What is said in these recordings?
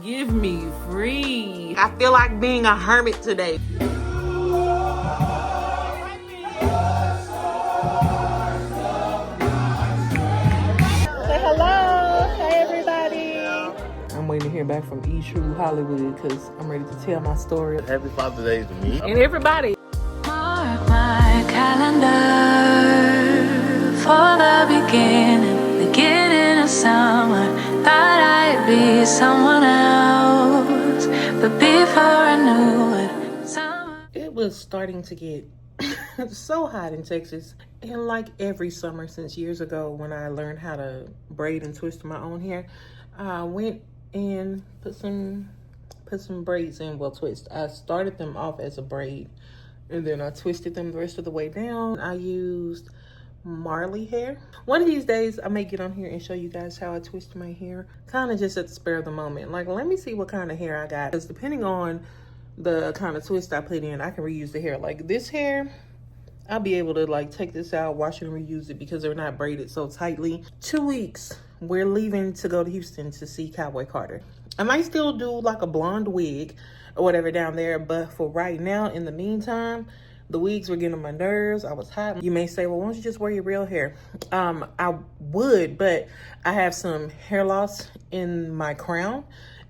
Give me free. I feel like being a hermit today. Say hello. Hey, everybody. I'm waiting to hear back from E True Hollywood because I'm ready to tell my story. Happy Father's Day to me. And everybody. Mark my calendar for the beginning of summer. Thought I'd be someone else, but before I knew it, summer. It was starting to get so hot in Texas. And like every summer since years ago when I learned how to braid and twist my own hair, I went and put some braids in, well, twist. I started them off as a braid and then I twisted them the rest of the way down. I used Marley hair. One of these days I may get on here and show you guys how I twist my hair, kind of just at the spur of the moment. Like, let me see what kind of hair I got, because depending on the kind of twist I put in, I can reuse the hair. Like this hair, I'll be able to like take this out, wash it, and reuse it because they're not braided so tightly. 2 weeks, we're leaving to go to Houston to see Cowboy Carter. I might still do like a blonde wig or whatever down there, but for right now, in the meantime, the wigs were getting on my nerves. I was hot. You may say, well, why don't you just wear your real hair? I would, but I have some hair loss in my crown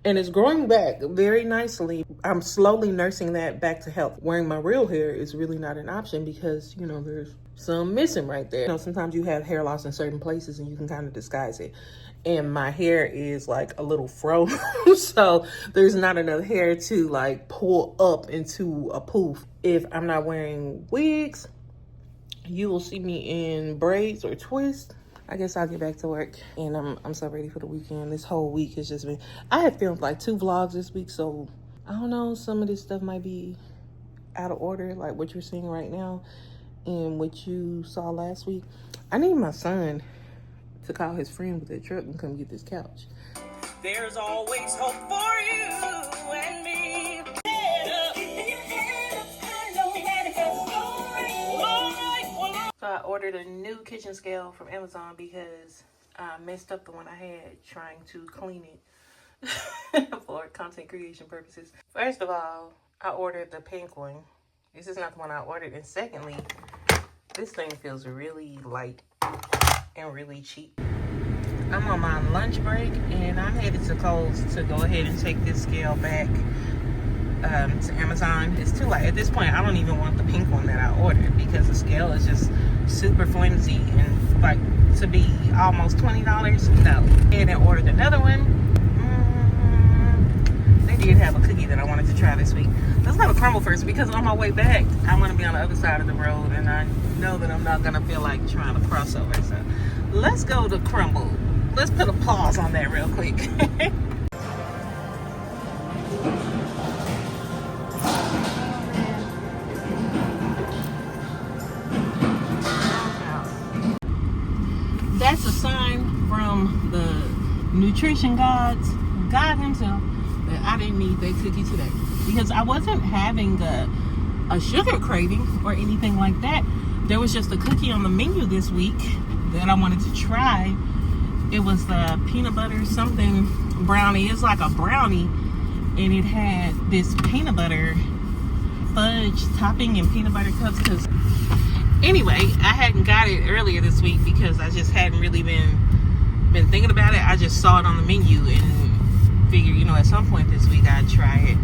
and it's growing back very nicely. I'm slowly nursing that back to health. Wearing my real hair is really not an option because, you know, there's some missing right there. You know, sometimes you have hair loss in certain places and you can kind of disguise it. And my hair is like a little fro, so there's not enough hair to like pull up into a poof. If I'm not wearing wigs, you will see me in braids or twists. I guess I'll get back to work, and I'm so ready for the weekend. This whole week has just been, I had filmed like 2 vlogs this week, so I don't know, some of this stuff might be out of order, like what you're seeing right now and what you saw last week. I need my son to call his friend with their truck and come get this couch. There's always hope for you and me. So I ordered a new kitchen scale from Amazon because I messed up the one I had trying to clean it for content creation purposes. First of all, I ordered the pink one. This is not the one I ordered. And secondly, this thing feels really light and really cheap. I'm on my lunch break and I'm headed to Kohl's to go ahead and take this scale back to Amazon. It's too late. At this point, I don't even want the pink one that I ordered because the scale is just super flimsy and like to be almost $20. No. And I ordered another one. They did have a cookie that I wanted to try this week. Let's go to Crumble first because on my way back, I want to be on the other side of the road and I know that I'm not going to feel like trying to cross over. So let's go to Crumble. Let's put a pause on that real quick. That's a sign from the nutrition gods, God himself, that I didn't need that cookie today. Because I wasn't having a sugar craving or anything like that. There was just a cookie on the menu this week that I wanted to try. It was the peanut butter something brownie. It's like a brownie and it had this peanut butter fudge topping and peanut butter cups. Because anyway, I hadn't got it earlier this week because I just hadn't really been thinking about it. I just saw it on the menu and figured, you know, at some point this week I'd try it.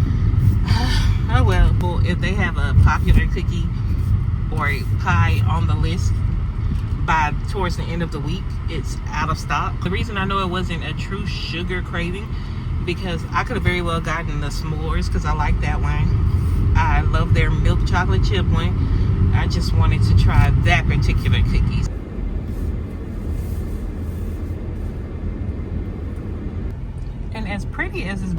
Oh well, if they have a popular cookie or a pie on the list by towards the end of the week, it's out of stock. The reason I know it wasn't a true sugar craving because I could have very well gotten the s'mores because I like that one. I love their milk chocolate chip one. I just wanted to try that particular cookie. And as pretty as this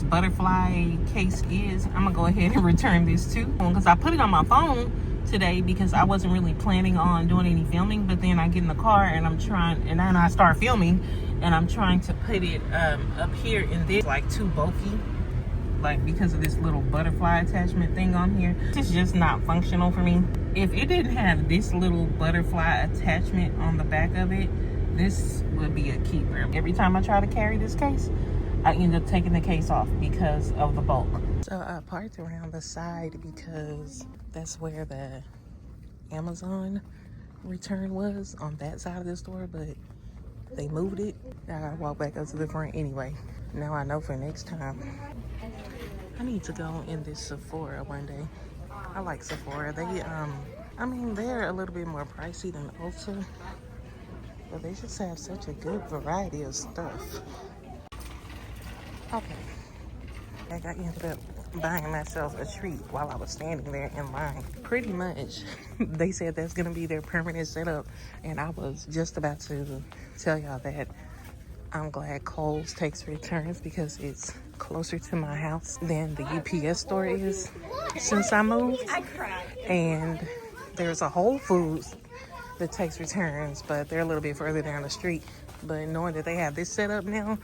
butterfly case is, I'm gonna go ahead and return this too because I put it on my phone today because I wasn't really planning on doing any filming, but then I get in the car and then I start filming and I'm trying to put it up here in this, like too bulky, like because of this little butterfly attachment thing on here. It's just not functional for me. If it didn't have this little butterfly attachment on the back of it, this would be a keeper. Every time I try to carry this case, I ended up taking the case off because of the bulk. So I parked around the side because that's where the Amazon return was, on that side of the store, but they moved it. I gotta walk back up to the front anyway. Now I know for next time. I need to go in this Sephora one day. I like Sephora. I mean, they're a little bit more pricey than Ulta, but they just have such a good variety of stuff. Okay. I ended up buying myself a treat while I was standing there in line. Pretty much, they said that's gonna be their permanent setup, and I was just about to tell y'all that I'm glad Kohl's takes returns because it's closer to my house than the UPS store is since I moved. And there's a Whole Foods that takes returns, but they're a little bit further down the street. But knowing that they have this set up now,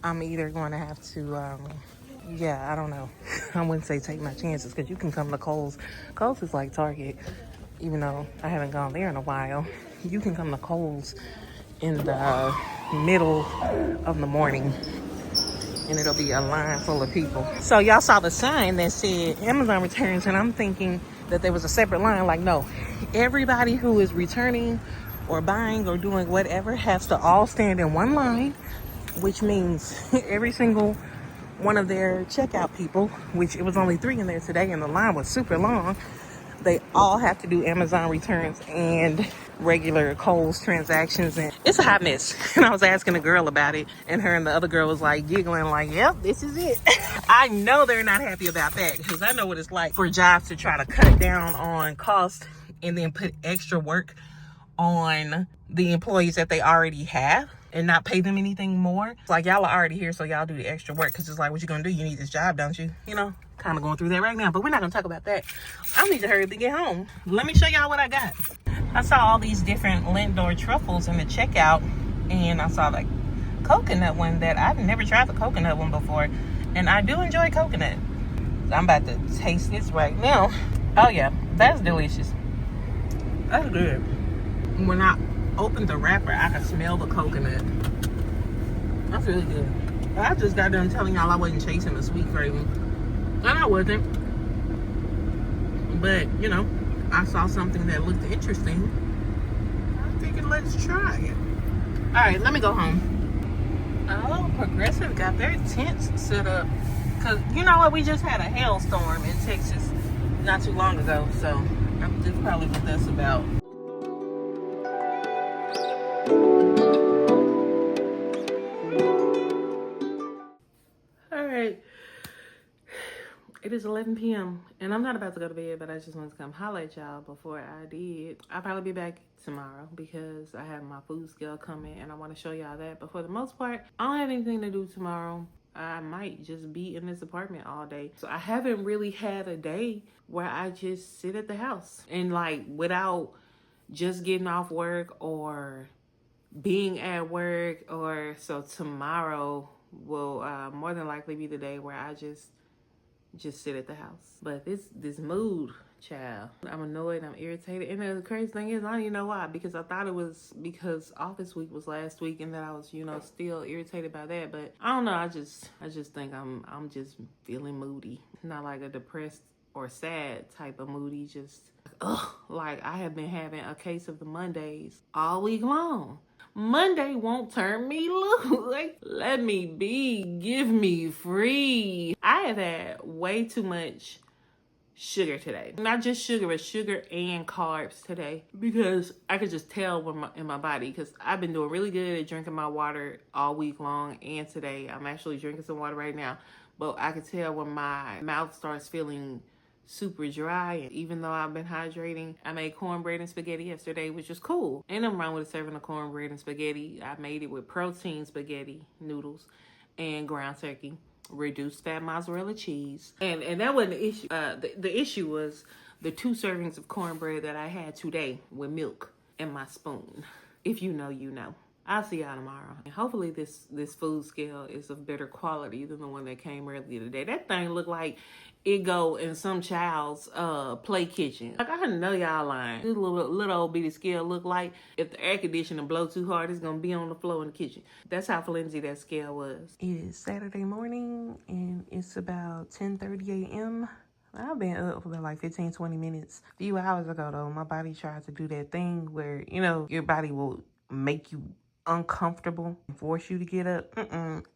I'm either going to have to, I don't know. I wouldn't say take my chances because you can come to Kohl's. Kohl's is like Target, even though I haven't gone there in a while. You can come to Kohl's in the middle of the morning and it'll be a line full of people. So y'all saw the sign that said Amazon returns, and I'm thinking that there was a separate line. Like, no, everybody who is returning or buying or doing whatever has to all stand in one line, which means every single one of their checkout people, which it was only 3 in there today and the line was super long, they all have to do Amazon returns and regular Kohl's transactions, and it's a hot mess. And I was asking a girl about it, and her and the other girl was like giggling like, yep, this is it. I know they're not happy about that because I know what it's like for jobs to try to cut down on cost and then put extra work on the employees that they already have and not pay them anything more. It's like, y'all are already here, so y'all do the extra work, because it's like, what you gonna do? You need this job, don't you? You know, kind of going through that right now, but we're not gonna talk about that. I need to hurry up and get home. Let me show y'all what I got. I saw all these different Lindor truffles in the checkout, and I saw like coconut one that I've never tried the coconut one before, and I do enjoy coconut. So I'm about to taste this right now. Oh yeah, that's delicious. That's good. When I opened the wrapper, I could smell the coconut. That's really good. I just got done telling y'all I wasn't chasing a sweet craving, and I wasn't. But you know, I saw something that looked interesting. I figured let's try it. All right, let me go home. Oh, Progressive got their tents set up, cause you know what? We just had a hailstorm in Texas not too long ago, so that's probably what that's about. It is 11 p.m. and I'm not about to go to bed, but I just wanted to come holler at y'all before I did. I'll probably be back tomorrow because I have my food scale coming and I want to show y'all that. But for the most part, I don't have anything to do tomorrow. I might just be in this apartment all day. So I haven't really had a day where I just sit at the house and like without just getting off work or being at work. Or so tomorrow will more than likely be the day where I just sit at the house. But this mood, child, I'm annoyed, I'm irritated, and the crazy thing is I don't even know why, because I thought it was because office week was last week and that I was, you know, still irritated by that. But I don't know, I just think I'm just feeling moody. Not like a depressed or sad type of moody, just like I have been having a case of the Mondays all week long. Monday won't turn me loose. Like, let me be. Give me free. I have had way too much sugar today. Not just sugar, but sugar and carbs today. Because I could just tell in my body. Because I've been doing really good at drinking my water all week long. And today, I'm actually drinking some water right now. But I could tell when my mouth starts feeling super dry. And even though I've been hydrating, I made cornbread and spaghetti yesterday, which was cool. Ain't nothing wrong with serving a cornbread and spaghetti. I made it with protein spaghetti noodles and ground turkey, reduced fat mozzarella cheese, and that wasn't the issue. The issue was the 2 servings of cornbread that I had today with milk and my spoon. If you know, you know. I'll see y'all tomorrow. And hopefully this food scale is of better quality than the one that came earlier today. That thing looked like it go in some child's play kitchen. Like, I know y'all lying. This little old bitty scale look like if the air conditioner blow too hard, it's gonna be on the floor in the kitchen. That's how flimsy that scale was. It is Saturday morning and it's about 10:30 a.m. I've been up for about like 15-20 minutes. A few hours ago though, my body tried to do that thing where, you know, your body will make you uncomfortable and force you to get up.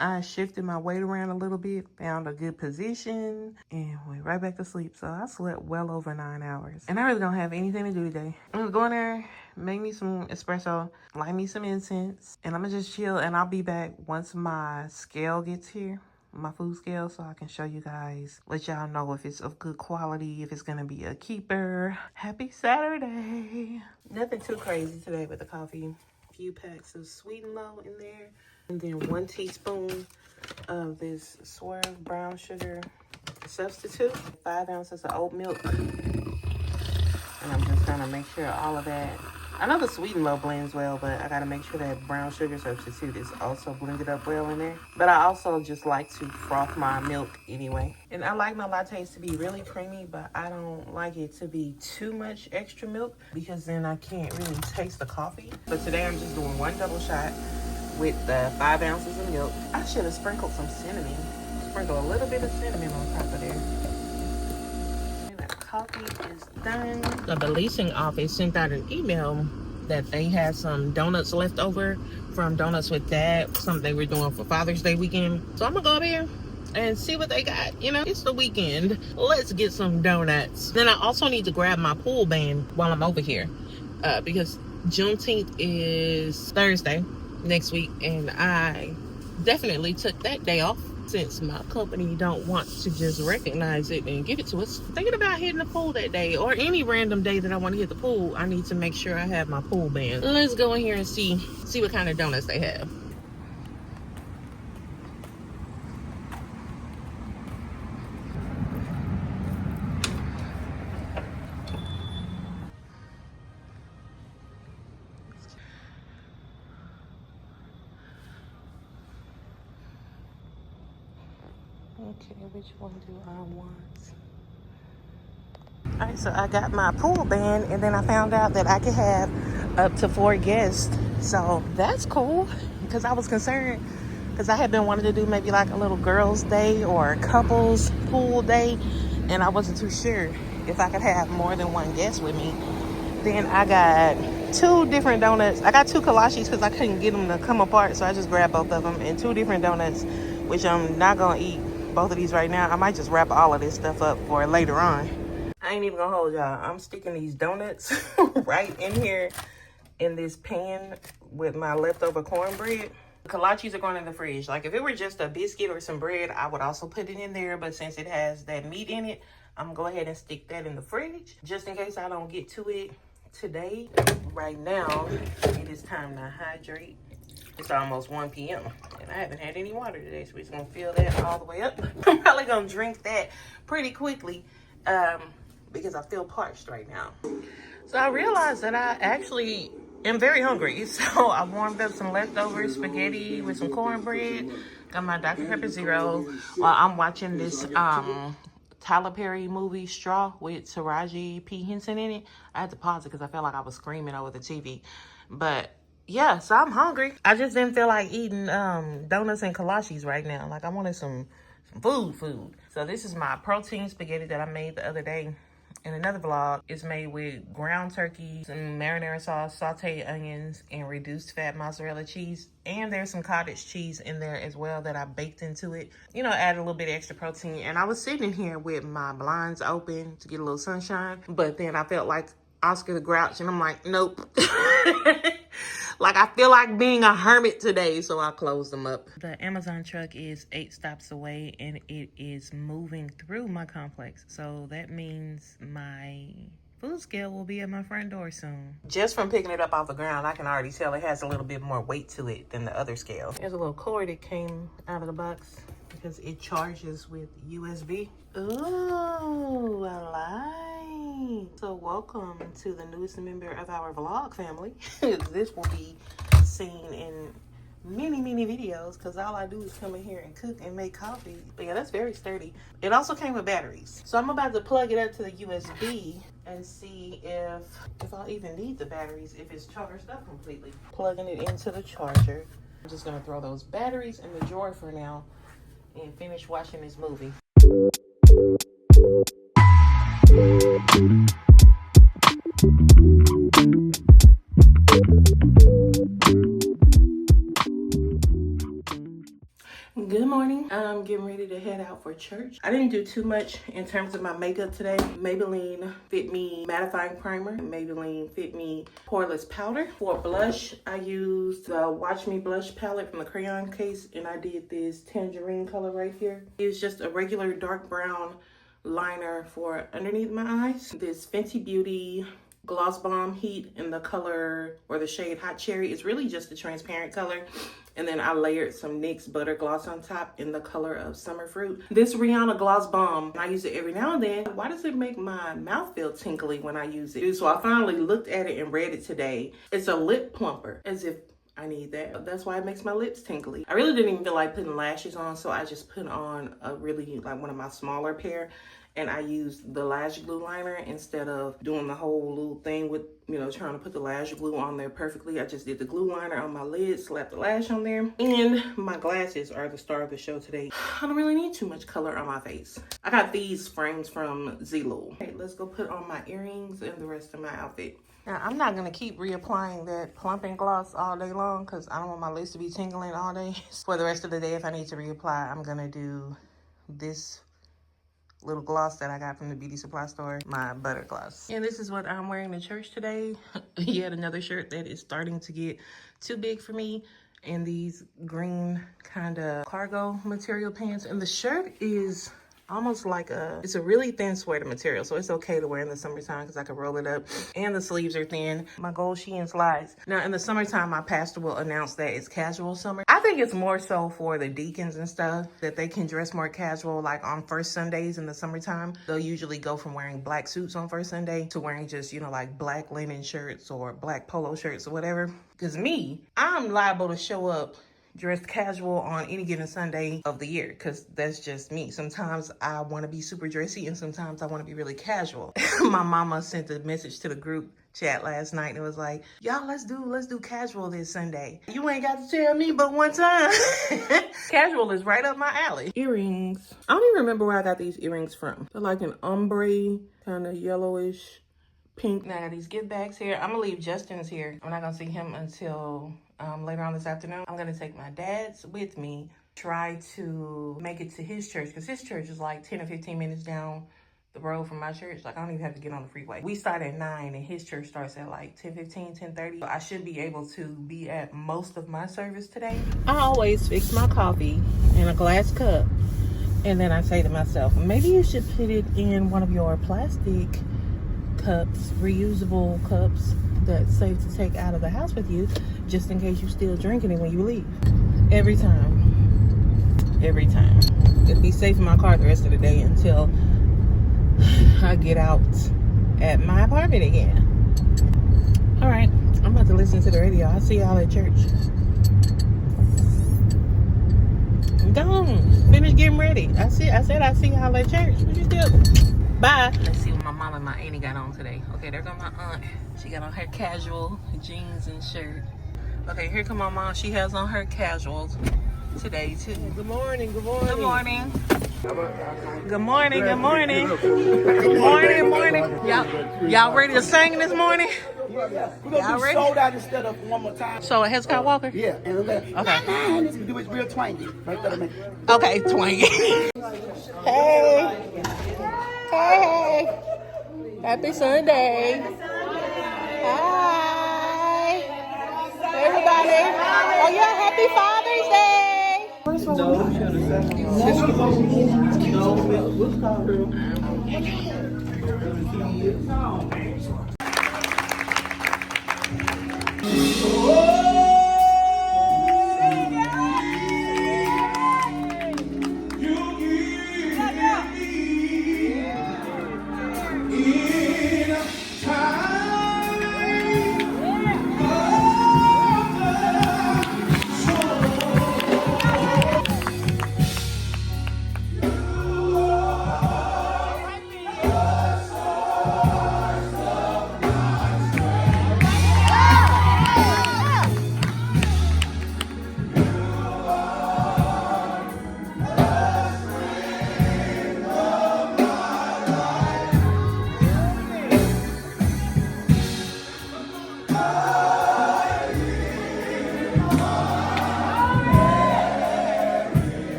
I shifted my weight around a little bit, found a good position, and went right back to sleep. So I slept well over 9 hours. And I really don't have anything to do today. I'm gonna go in there, make me some espresso, light me some incense, and I'm gonna just chill. And I'll be back once my scale gets here, my food scale, so I can show you guys, let y'all know if it's of good quality, if it's gonna be a keeper. Happy Saturday. Nothing too crazy today with the coffee. Few packs of sweet and low in there, and then 1 teaspoon of this Swerve brown sugar substitute, 5 ounces of oat milk, and I'm just gonna make sure all of that, I know the sweet and low blends well, but I gotta make sure that brown sugar substitute is also blended up well in there. But I also just like to froth my milk anyway. And I like my lattes to be really creamy, but I don't like it to be too much extra milk because then I can't really taste the coffee. But today I'm just doing 1 double shot with the 5 ounces of milk. I should have sprinkled some cinnamon. Sprinkle a little bit of cinnamon on top of there. Coffee is done. The leasing office sent out an email that they had some donuts left over from Donuts with Dad, something they were doing for Father's Day weekend. So I'm gonna go there and see what they got. You know, it's the weekend. Let's get some donuts. Then I also need to grab my pool band while I'm over here because Juneteenth is Thursday next week, and I definitely took that day off since my company don't want to just recognize it and give it to us. Thinking about hitting the pool that day or any random day that I want to hit the pool, I need to make sure I have my pool band. Let's go in here and see what kind of donuts they have. Okay, which one do I want? All right, so I got my pool band, and then I found out that I could have up to 4 guests. So that's cool, because I was concerned, because I had been wanting to do maybe like a little girls' day or a couples pool day, and I wasn't too sure if I could have more than 1 guest with me. Then I got 2 different donuts. I got 2 kolaches because I couldn't get them to come apart, so I just grabbed both of them, and 2 different donuts, which I'm not gonna eat both of these right now. I might just wrap all of this stuff up for later on. I ain't even gonna hold y'all. I'm sticking these donuts right in here in this pan with my leftover cornbread. Kolaches are going in the fridge. Like if it were just a biscuit or some bread, I would also put it in there. But since it has that meat in it, I'm gonna go ahead and stick that in the fridge just in case I don't get to it today. Right now, it is time to hydrate. It's almost 1 p.m. and I haven't had any water today, so we're just gonna fill that all the way up. I'm probably gonna drink that pretty quickly because I feel parched right now. So I realized that I actually am very hungry. So I warmed up some leftover spaghetti with some cornbread. Got my Dr. Pepper Zero while I'm watching this Tyler Perry movie Straw with Taraji P. Henson in it. I had to pause it because I felt like I was screaming over the TV. But yeah, so I'm hungry. I just didn't feel like eating donuts and kolaches right now. Like I wanted some food. So this is my protein spaghetti that I made the other day in another vlog. It's made with ground turkey, some marinara sauce, sauteed onions, and reduced fat mozzarella cheese. And there's some cottage cheese in there as well that I baked into it. You know, add a little bit of extra protein. And I was sitting in here with my blinds open to get a little sunshine. But then I felt like Oscar the Grouch, and I'm like, nope. Like, I feel like being a hermit today, so I closed them up. The Amazon truck is 8 stops away, and it is moving through my complex. So that means my food scale will be at my front door soon. Just from picking it up off the ground, I can already tell it has a little bit more weight to it than the other scale. There's a little cord that came out of the box because it charges with USB. Ooh, I like. So welcome to the newest member of our vlog family. This will be seen in many videos, because all I do is come in here and cook and make coffee. But yeah, that's very sturdy. It also came with batteries, so I'm about to plug it up to the USB and see if I'll even need the batteries if it's charged up completely. Plugging it into the charger. I'm just gonna throw those batteries in the drawer for now and finish watching this movie. Good morning. I'm getting ready to head out for church. I didn't do too much in terms of my makeup today. Maybelline Fit Me Mattifying Primer. Maybelline Fit Me Poreless Powder. For blush, I used the Watch Me Blush palette from the crayon case, and I did this tangerine color right here. It's just a regular dark brown liner for underneath my eyes. This Fenty Beauty Gloss Bomb Heat in the color, or the shade Hot Cherry. It's really just a transparent color. And then I layered some NYX Butter Gloss on top in the color of Summer Fruit. This Rihanna Gloss Bomb, I use it every now and then. Why does it make my mouth feel tingly when I use it? So I finally looked at it and read it today. It's a lip plumper, as if I need that. That's why it makes my lips tingly. I really didn't even feel like putting lashes on, so I just put on a really, like, one of my smaller pair. And I used the lash glue liner instead of doing the whole little thing with, you know, trying to put the lash glue on there perfectly. I just did the glue liner on my lid, slapped the lash on there. And my glasses are the star of the show today. I don't really need too much color on my face. I got these frames from Zillow. Okay, let's go put on my earrings and the rest of my outfit. Now, I'm not going to keep reapplying that plumping gloss all day long because I don't want my lips to be tingling all day. For the rest of the day, if I need to reapply, I'm going to do this little gloss that I got from the beauty supply store, my butter gloss. And this is what I'm wearing to church today. Yet another shirt that is starting to get too big for me. And these green kind of cargo material pants. And the shirt is almost like it's a really thin sweater material, so it's okay to wear in the summertime because I can roll it up, and the sleeves are thin. My gold Shein slides. Now in the summertime, my pastor will announce that it's casual summer. I think it's more so for the deacons and stuff, that they can dress more casual. Like on first Sundays in the summertime, they'll usually go from wearing black suits on first Sunday to wearing just, you know, like black linen shirts or black polo shirts or whatever. Because me, I'm liable to show up dressed casual on any given Sunday of the year, because that's just me. Sometimes I want to be super dressy and sometimes I want to be really casual. My mama sent a message to the group chat last night and it was like, y'all, let's do casual this Sunday. You ain't got to tell me but one time. Casual is right up my alley. Earrings. I don't even remember where I got these earrings from. They're like an ombre, kind of yellowish pink. Now I got these gift bags here. I'm gonna leave Justin's here. I'm not gonna see him until later on this afternoon. I'm gonna take my dad's with me, try to make it to his church, because his church is like 10 or 15 minutes down the road from my church. Like, I don't even have to get on the freeway. We start at 9 and his church starts at like 10:15, 10:30. So I should be able to be at most of my service today. I always fix my coffee in a glass cup, and then I say to myself, maybe you should put it in one of your plastic cups, reusable cups that's safe to take out of the house with you, just in case you still drinking it when you leave. Every time. It'll be safe in my car the rest of the day until I get out at my apartment again. All right, I'm about to listen to the radio. I'll see y'all at church. Go on, finish getting ready. I said I'll see y'all at church. What you do? Bye. Let's see what my mom and my auntie got on today. Okay, there go my aunt. She got on her casual jeans and shirt. Okay, here come my mom. She has on her casuals today too. Good morning, good morning. Good morning. Good morning, good morning. Good morning. Y'all ready to sing this morning? Yeah. We're going to do sold out instead of one more time. So at Hezekiah Walker? Yeah. And then, okay. Let's do it real twangy. Right there, man. Okay, twangy. Hey. Hey. Happy Sunday. Hi. Everybody. Oh yeah, happy Father's Day.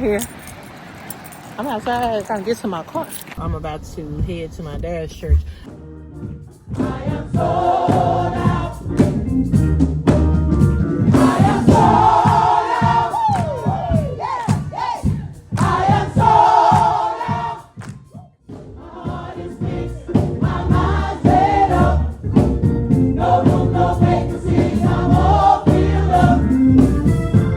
right here. I'm outside trying to get to my car. I'm about to head to my dad's church. I am sold out. I am sold out. I am sold out. My heart is fixed, my mind's made up. No room, no vacancies, I'm all filled up.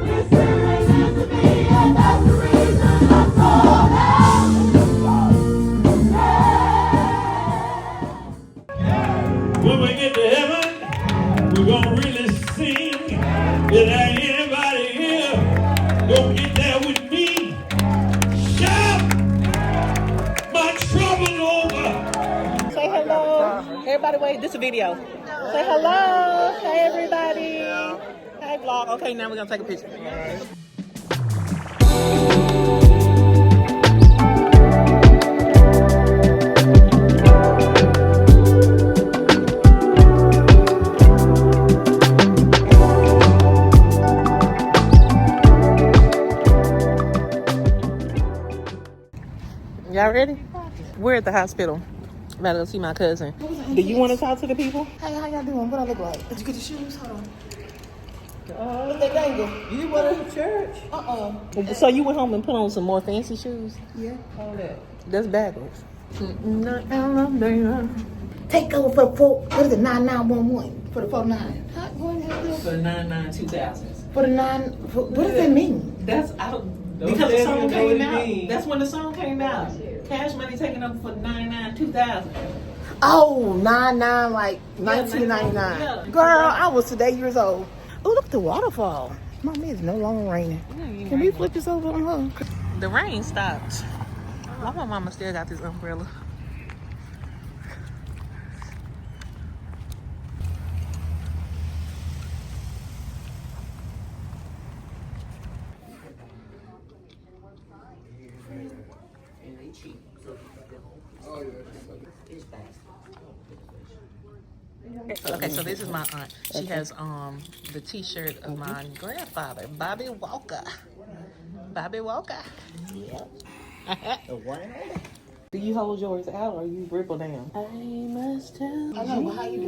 His spirit lives in me, and that's the reason I'm sold out. When we get to heaven, we're gonna really sing. If there ain't anybody here, gonna get there with me. Shout, my trouble's over. Say hello. Everybody wait, this is a video. Say hello. Hey everybody. Hey vlog. Okay, now we're gonna take a picture. Y'all ready? We're at the hospital. I'm about to go see my cousin. Do you want to talk to the people? Hey, how y'all doing? What I look like? Did you get your shoes? Hold on. What's that dangle? You went to church? So you went home and put on some more fancy shoes? Yeah. All that. That's backwards. Take over for 4, what is it, 9911? For the 49. For the 99-2000s. For the 9, what does that mean? That's because the song came out. That's when the song came out. Cash Money taking up for 99-2000. Oh, 99, like 1999. Yeah. Girl, I was today years old. Oh, look at the waterfall. Mommy, it's no longer raining. Can we flip this over on her? The rain stopped. Why my mama still got this umbrella? Okay, so this is my aunt. She has the T-shirt of my grandfather, Bobby Walker. Bobby Walker. Yep. Do you hold yours out or you ripple down? I must tell I know, but how you do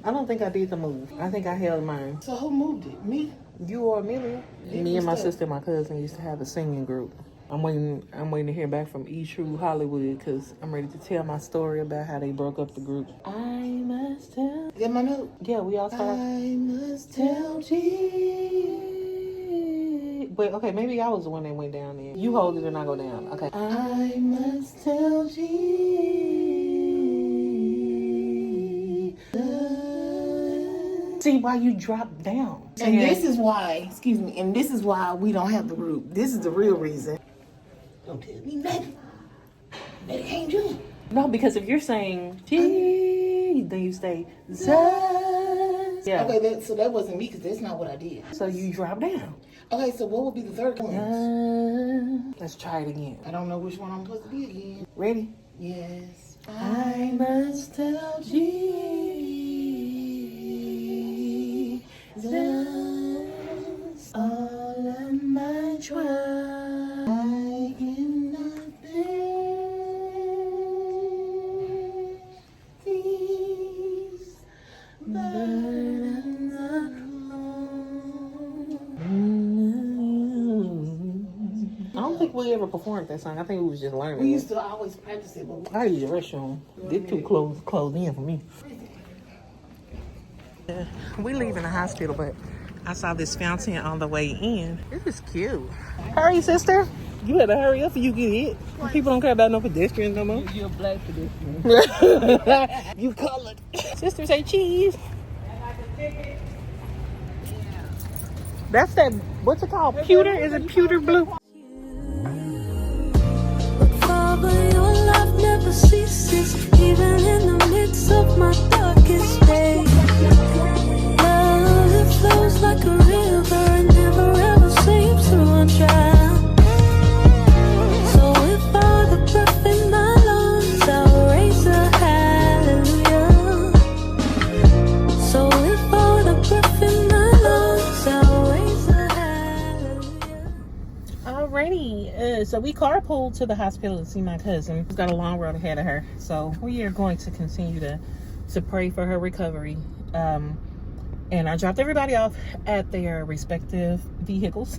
I don't think I did the move. I think I held mine. it? So who moved it? Me? You or Amelia? Me and my sister and my cousin used to have a singing group. I'm waiting to hear back from E True Hollywood because I'm ready to tell my story about how they broke up the group. I must tell. Is that my note? Yeah, we all started. I must tell G. Wait, okay, maybe I was the one that went down there. You hold it and I go down. Okay. I must tell G. See why you dropped down. And this is why, excuse me, and this is why we don't have the group. This is the real reason. Don't tell me nothing. That can't do. No, because if you're saying G, then you say Z. Yeah. Okay, so that wasn't me because that's not what I did. So you drop down. Okay, so what would be the third one? Let's try it again. I don't know which one I'm supposed to be again. Ready? Yes. I must tell G. That's all of my trials. I cannot bear these burdens alone. I don't think we ever performed that song. I think we was just learning. We used to always practice it, but I use the restroom. They're too close in for me. We leaving the hospital, but I saw this fountain on the way in. This is cute. Hurry, sister. You better hurry up or you get hit. People don't care about no pedestrians no more. you're a black pedestrian. You colored. Sister, say cheese. That's that, what's it called? Pewter? Is it pewter blue? Father, your love never ceases, even in the midst of my darkest days. Love that flows like a river and never ever seems to run dry. So if all the breath in my lungs, I'll raise a hallelujah. So if all the breath in my lungs, I'll raise a hallelujah. So we carpooled to the hospital to see my cousin. She's got a long road ahead of her. So we are going to continue to pray for her recovery. And I dropped everybody off at their respective vehicles.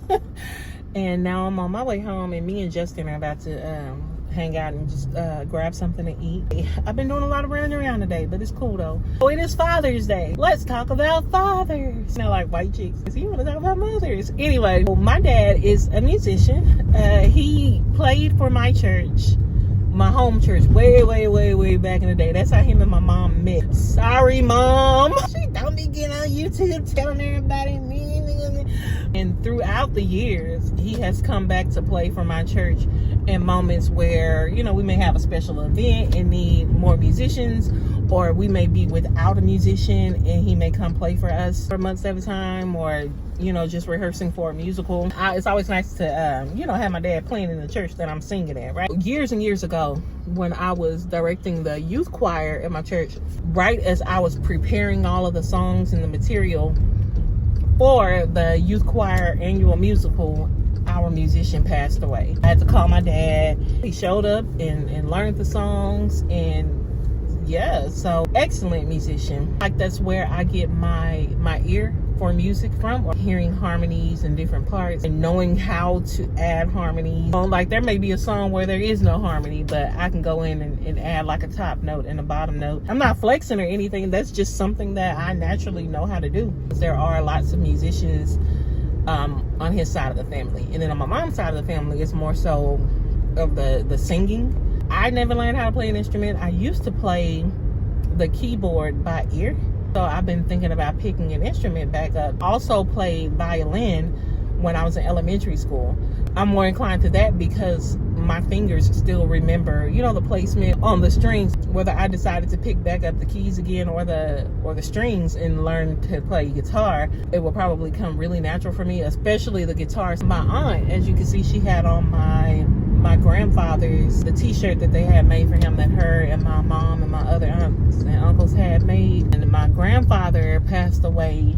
And now I'm on my way home, and me and Justin are about to hang out and just grab something to eat. I've been doing a lot of running around today, but it's cool though. Oh, it is Father's Day. Let's talk about fathers. Smell like white chicks. You want to talk about mothers? Anyway, well, my dad is a musician. He played for my church, my home church, way back in the day. That's how him and my mom met. Sorry, Mom. She don't be getting on YouTube telling everybody me. And throughout the years, he has come back to play for my church in moments where, you know, we may have a special event and need more musicians, or we may be without a musician and he may come play for us for months at a time, or, you know, just rehearsing for a musical. It's always nice to, you know, have my dad playing in the church that I'm singing at, right? Years and years ago, when I was directing the youth choir at my church, right as I was preparing all of the songs and the material for the youth choir annual musical, our musician passed away. I had to call my dad. He showed up and learned the songs, and yeah, so excellent musician. Like, that's where I get my ear for music from, or hearing harmonies and different parts and knowing how to add harmony. Like, there may be a song where there is no harmony, but I can go in and add like a top note and a bottom note. I'm not flexing or anything. That's just something that I naturally know how to do. There are lots of musicians on his side of the family, and then on my mom's side of the family, it's more so of the singing. I never learned how to play an instrument. I used to play the keyboard by ear. So I've been thinking about picking an instrument back up. Also played violin when I was in elementary school. I'm more inclined to that because my fingers still remember, you know, the placement on the strings. Whether I decided to pick back up the keys again or the strings and learn to play guitar, it will probably come really natural for me, especially the guitars. My aunt, as you can see, she had on my grandfather's, the t-shirt that they had made for him, that her and my mom and my other aunts and uncles had made. And my grandfather passed away,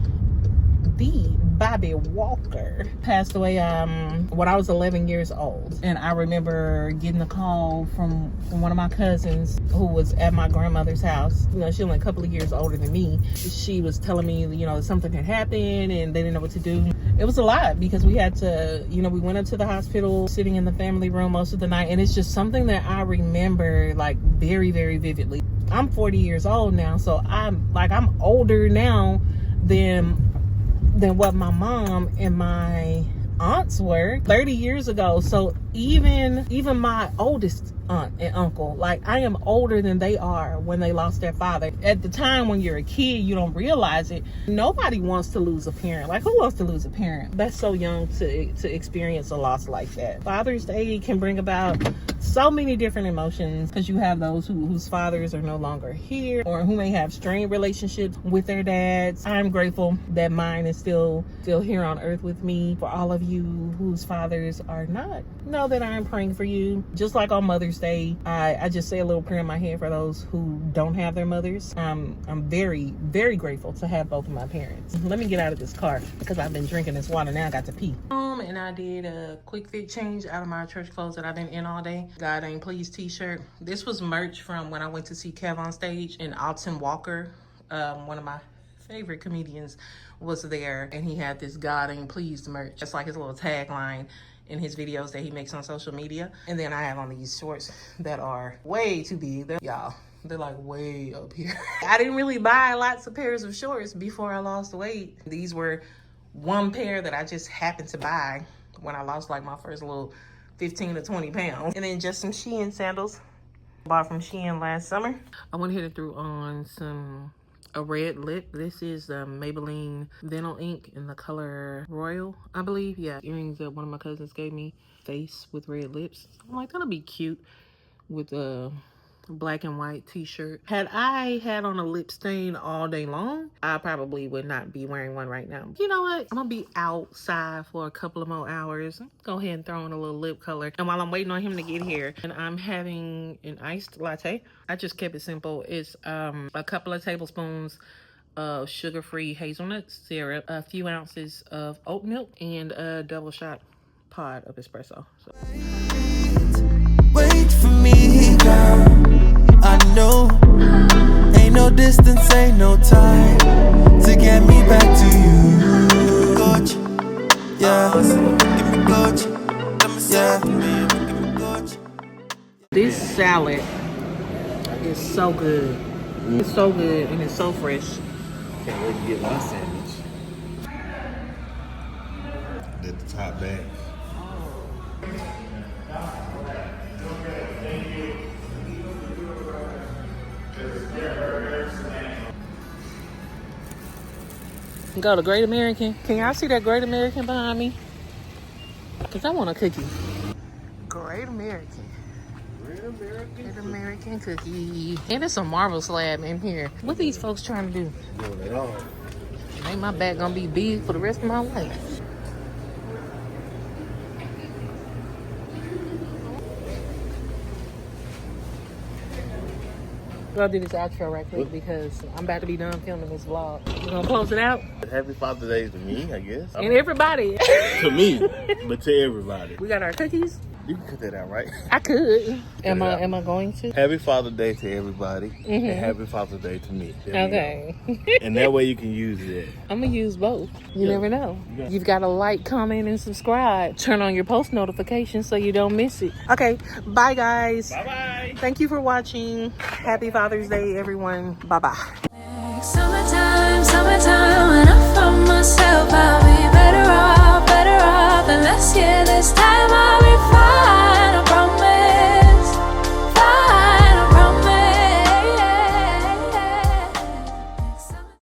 Bobby Walker passed away when I was 11 years old. And I remember getting a call from one of my cousins who was at my grandmother's house. You know, she's only a couple of years older than me. She was telling me, you know, something had happened and they didn't know what to do. It was a lot because we had to, you know, we went up to the hospital, sitting in the family room most of the night. And it's just something that I remember like very, very vividly. I'm 40 years old now, so I'm older now than what my mom and my aunts were 30 years ago. So even my oldest aunt and uncle, like, I am older than they are when they lost their father. At the time when you're a kid, you don't realize it. Nobody wants to lose a parent. Like, who wants to lose a parent? That's so young to experience a loss like that. Father's Day can bring about so many different emotions, because you have those whose fathers are no longer here, or who may have strained relationships with their dads. I'm grateful that mine is still here on earth with me. For all of you whose fathers are not, know that I'm praying for you. Just like on Mother's Day, I just say a little prayer in my head for those who don't have their mothers. I'm very, very grateful to have both of my parents. Let me get out of this car because I've been drinking this water. Now I got to pee. And I did a quick fit change out of my church clothes that I've been in all day. God Ain't Please t-shirt. This was merch from when I went to see Kev on stage, and Alton Walker, one of my favorite comedians, was there, and he had this God Ain't Pleased merch. That's like his little tagline in his videos that he makes on social media. And then I have on these shorts that are way too big. They're like way up here. I didn't really buy lots of pairs of shorts before I lost weight. These were one pair that I just happened to buy when I lost like my first little 15 to 20 pounds. And then just some Shein sandals bought from Shein last summer. I went ahead and threw on a red lip. This is Maybelline Vinyl Ink in the color Royal, I believe. Yeah, earrings that one of my cousins gave me. Face with red lips. I'm like, that'll be cute with a black and white t-shirt. Had I had on a lip stain all day long, I probably would not be wearing one right now. You know what? I'm gonna be outside for a couple of more hours. Go ahead and throw in a little lip color. And while I'm waiting on him to get here, and I'm having an iced latte. I just kept it simple. It's a couple of tablespoons of sugar-free hazelnut syrup, a few ounces of oat milk, and a double shot pod of espresso. So distance ain't no time to get me back to you. Coach, yeah, give me coach, yeah, give me coach. This salad is so good. It's so good and it's so fresh. Can't wait to get my sandwich. Did the top back. Go to Great American. Can y'all see that Great American behind me? Because I want a cookie. Great American. Great American cookie. And there's some marble slab in here. What these folks trying to do? Doing it all. Ain't my back gonna be big for the rest of my life. I'll do this outro right quick because I'm about to be done filming this vlog. We're gonna close it out. Happy Father's Day to me, I guess. And everybody. To me, but to everybody. We got our cookies. You can cut that out, right? I could. Am I going to? Happy Father's Day to everybody, and Happy Father's Day to me. Okay. And that way you can use it. I'm gonna use both. You Yeah. never know. Yeah. You've got to like, comment, and subscribe. Turn on your post notifications so you don't miss it. Okay, bye guys. Bye-bye. Thank you for watching. Happy Father's Day, everyone. Bye-bye. Summertime, summertime, when I found myself, I'll be better off, and last year this time I